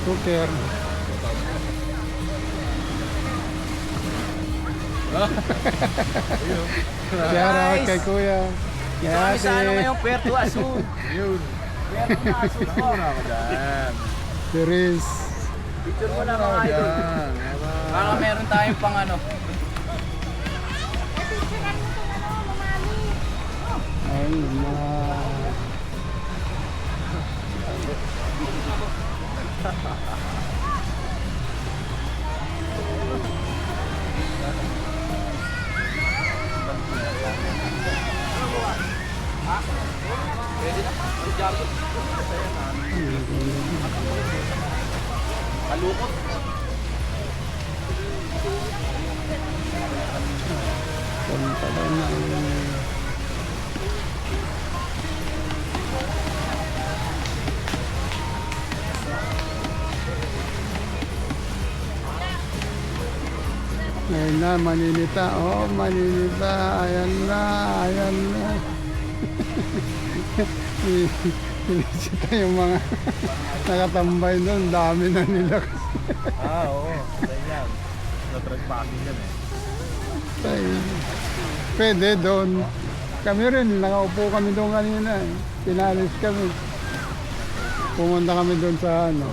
Cooker. Shout out kay Kuya. Ito kami sa ano ngayon, Puerto Azul. Yun. Puerto Azul po. Muna ako dyan. Si Riz. Picture mo na Muna ako mga idol. dyan. Baka meron tayong pang ano. Ay, Pwede na. Kalukot. punta daw na. Ngayon na, maninita. Oh, maninita. Ayan na, ayan na. Sinisita yung mga nakatambay doon. Dami na nila. Oo. Ganyan. Na-track packing yan eh. Ay, pwede doon. Kami rin, nakaupo kami doon kanina. Pinalis kami. Pumunta kami doon sa ano.